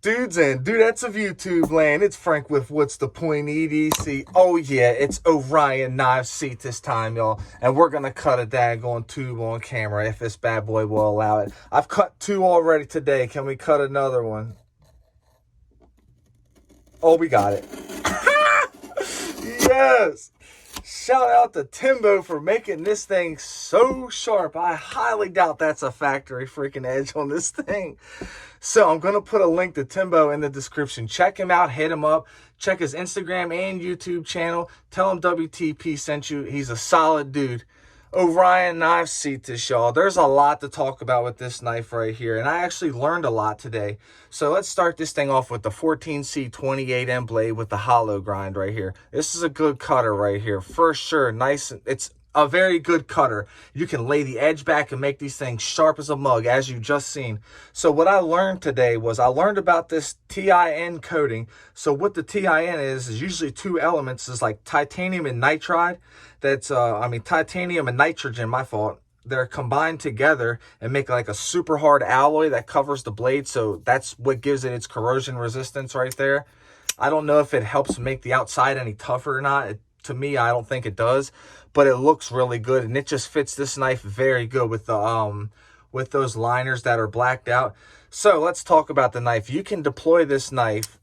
Dudes and dudettes of YouTube land, it's Frank with What's the Point EDC. Oh yeah, it's Orion Knives Cetus time, y'all. And we're going to cut a daggone tube on camera if this bad boy will allow it. I've cut two already today. Can we cut another one? Oh, we got it. Yes! Shout out to Timbo for making this thing so sharp. I highly doubt that's a factory freaking edge on this thing. So I'm going to put a link to Timbo in the description. Check him out. Hit him up. Check his Instagram and YouTube channel. Tell him WTP sent you. He's a solid dude. Orion Knives Cetus, y'all. There's a lot to talk about with this knife right here, and I actually learned a lot today. So let's start this thing off with the 14C28M blade with the hollow grind right here. This is a good cutter right here, for sure. Nice. It's a very good cutter. You can lay the edge back and make these things sharp as a mug, as you just seen. So what I learned today was I learned about this TIN coating. So what the TIN is usually two elements, is like titanium and nitride. That's titanium and nitrogen, my fault. They're combined together and make like a super hard alloy that covers the blade. So that's what gives it its corrosion resistance right there. I don't know if it helps make the outside any tougher or not. To me, I don't think it does, but it looks really good, and it just fits this knife very good with the with those liners that are blacked out. So let's talk about the knife. You can deploy this knife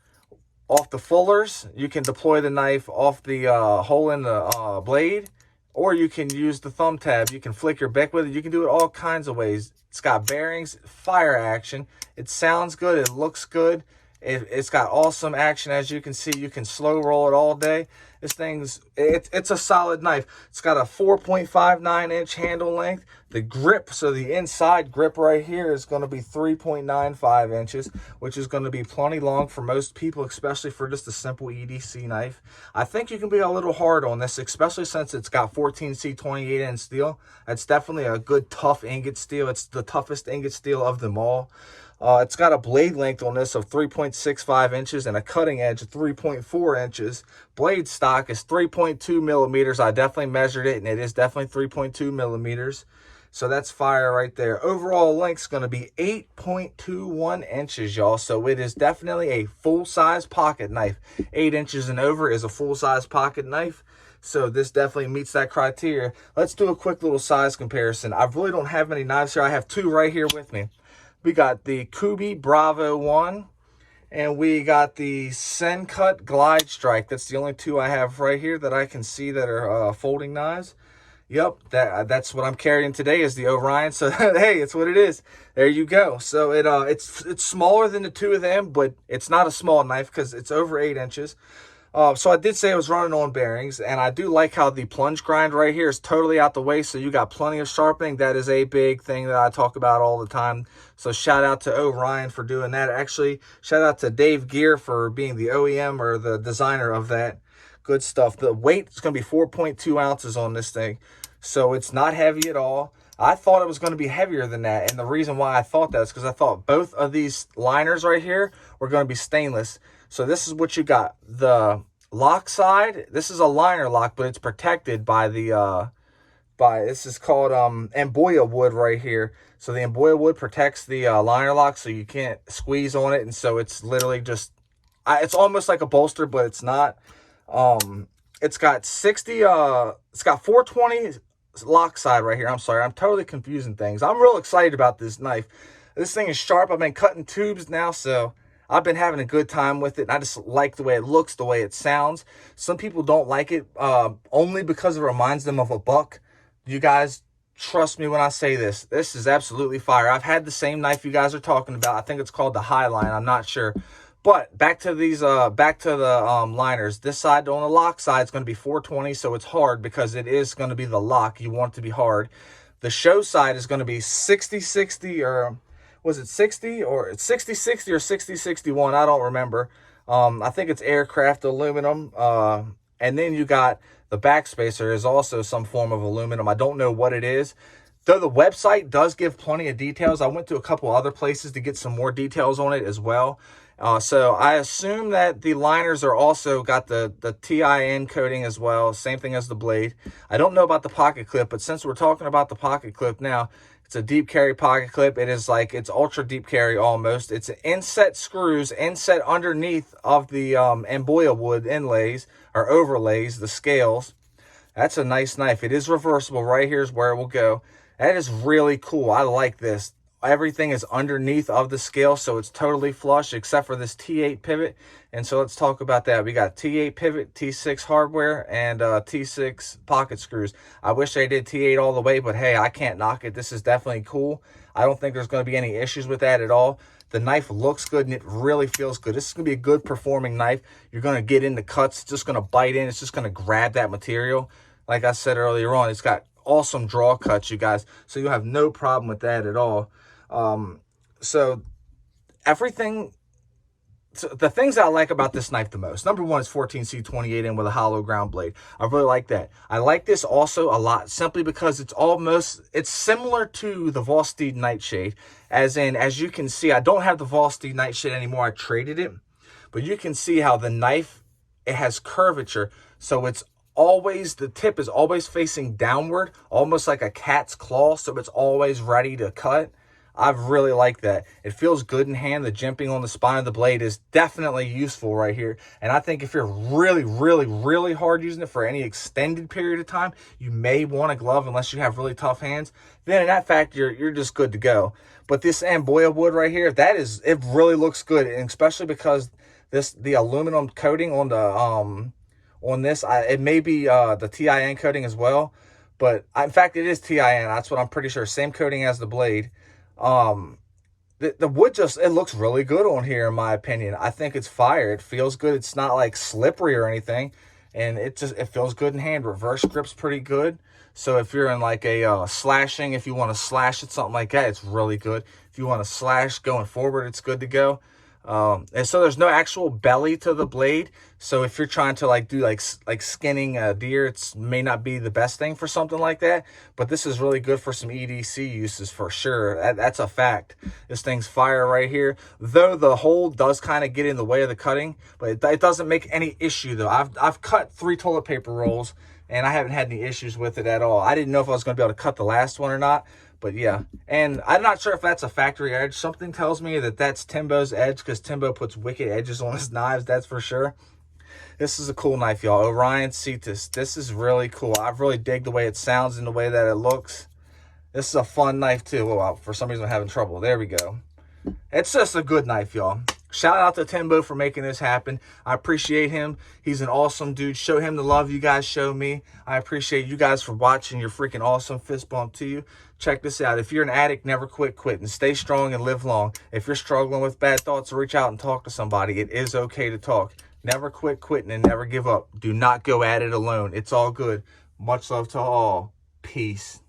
off the fullers. You can deploy the knife off the hole in the blade, or you can use the thumb tab. You can flick your bick with it. You can do it all kinds of ways. It's got bearings, fire action. It sounds good. It looks good. It's got awesome action. As you can see, you can slow roll it all day. This thing's, it's a solid knife. It's got a 4.59 inch handle length. The grip, so the inside grip right here is going to be 3.95 inches, which is going to be plenty long for most people, especially for just a simple EDC knife. I think you can be a little hard on this, especially since it's got 14C28N steel. That's definitely a good tough ingot steel. It's the toughest ingot steel of them all. It's got a blade length on this of 3.65 inches and a cutting edge of 3.4 inches. Blade stock is 3.2 millimeters. I definitely measured it, and it is definitely 3.2 millimeters. So that's fire right there. Overall length is going to be 8.21 inches, y'all. So it is definitely a full-size pocket knife. 8 inches and over is a full-size pocket knife. So this definitely meets that criteria. Let's do a quick little size comparison. I really don't have many knives here. I have two right here with me. We got the Kubi Bravo 1, and we got the Sencut Glide Strike. That's the only two I have right here that I can see that are folding knives. Yep, that's what I'm carrying today is the Orion. So hey, it's what it is. There you go. So it's smaller than the two of them, but it's not a small knife because it's over 8 inches. So I did say I was running on bearings, and I do like how the plunge grind right here is totally out the way, so you got plenty of sharpening. That is a big thing that I talk about all the time. So shout out to Orion for doing that. Actually, shout out to Dave Gear for being the OEM or the designer of that. Good stuff. The weight is going to be 4.2 ounces on this thing, so it's not heavy at all. I thought it was going to be heavier than that, and the reason why I thought that is because I thought both of these liners right here were going to be stainless. So this is what you got. The lock side, this is a liner lock, but it's protected by the this is called Amboya wood right here. So the Amboya wood protects the liner lock, so you can't squeeze on it, and so it's literally just it's almost like a bolster, but it's not. It's got 420 lock side right here. I'm sorry, I'm totally confusing things. I'm real excited about this knife. This thing is sharp. I've been cutting tubes now, so I've been having a good time with it, and I just like the way it looks, the way it sounds. Some people don't like it only because it reminds them of a buck. You guys, trust me when I say this. This is absolutely fire. I've had the same knife you guys are talking about. I think it's called the Highline. I'm not sure. But back to these, back to the liners. This side on the lock side is going to be 420, so it's hard because it is going to be the lock. You want it to be hard. The show side is going to be 60-60 or... was it 60 or 60-60 or 60-61? I don't remember. I think it's aircraft aluminum. And then you got the backspacer is also some form of aluminum. I don't know what it is. Though the website does give plenty of details. I went to a couple other places to get some more details on it as well. So I assume that the liners are also got the TIN coating as well. Same thing as the blade. I don't know about the pocket clip, but since we're talking about the pocket clip now, It's a deep carry pocket clip. It is like, it's ultra deep carry almost. It's inset screws, inset underneath of the Amboya wood inlays or overlays, the scales. That's a nice knife. It is reversible. Right here is where it will go. That is really cool. I like this. Everything is underneath of the scale, so it's totally flush except for this T8 pivot. And so let's talk about that. We got T8 pivot, T6 hardware, and T6 pocket screws. I wish I did T8 all the way, but hey, I can't knock it. This is definitely cool. I don't think there's going to be any issues with that at all. The knife looks good and it really feels good. This is going to be a good performing knife. You're going to get into cuts. It's just going to bite in. It's just going to grab that material. Like I said earlier on, it's got awesome draw cuts, you guys. So you'll have no problem with that at all. So everything, so the things that I like about this knife the most, number one is 14C 28 in with a hollow ground blade. I really like that. I like this also a lot simply because it's similar to the Vosteed Nightshade, as you can see, I don't have the Vosteed Nightshade anymore. I traded it, but you can see how the knife, it has curvature. So it's always, the tip is always facing downward, almost like a cat's claw. So it's always ready to cut. I really like that. It feels good in hand. The jimping on the spine of the blade is definitely useful right here. And I think if you're really, really, really hard using it for any extended period of time, you may want a glove unless you have really tough hands. Then in that fact, you're just good to go. But this Amboya wood right here, it really looks good. And especially because the aluminum coating on the, on this, it may be the TIN coating as well. But in fact, it is TIN. That's what I'm pretty sure. Same coating as the blade. The wood just, it looks really good on here in my opinion. I think it's fire. It feels good. It's not like slippery or anything, and it feels good in hand. Reverse grip's pretty good. So if you're in like a slashing, if you want to slash it, something like that, it's really good. If you want to slash going forward, it's good to go. And so there's no actual belly to the blade. So if you're trying to do like skinning a deer, it may not be the best thing for something like that. But this is really good for some EDC uses for sure. That's a fact. This thing's fire right here. Though the hole does kind of get in the way of the cutting, but it doesn't make any issue though. I've cut 3 toilet paper rolls and I haven't had any issues with it at all. I didn't know if I was going to be able to cut the last one or not. But yeah, and I'm not sure if that's a factory edge. Something tells me that that's Timbo's edge, because Timbo puts wicked edges on his knives, that's for sure. This is a cool knife, y'all. Orion Cetus. This is really cool. I really dig the way it sounds and the way that it looks. This is a fun knife too. Oh, for some reason I'm having trouble. There we go. It's just a good knife, y'all. Shout out to Timbo for making this happen. I appreciate him. He's an awesome dude. Show him the love you guys show me. I appreciate you guys for watching. You're freaking awesome. Fist bump to you. Check this out. If you're an addict, never quit quitting. Stay strong and live long. If you're struggling with bad thoughts, reach out and talk to somebody. It is okay to talk. Never quit quitting and never give up. Do not go at it alone. It's all good. Much love to all. Peace.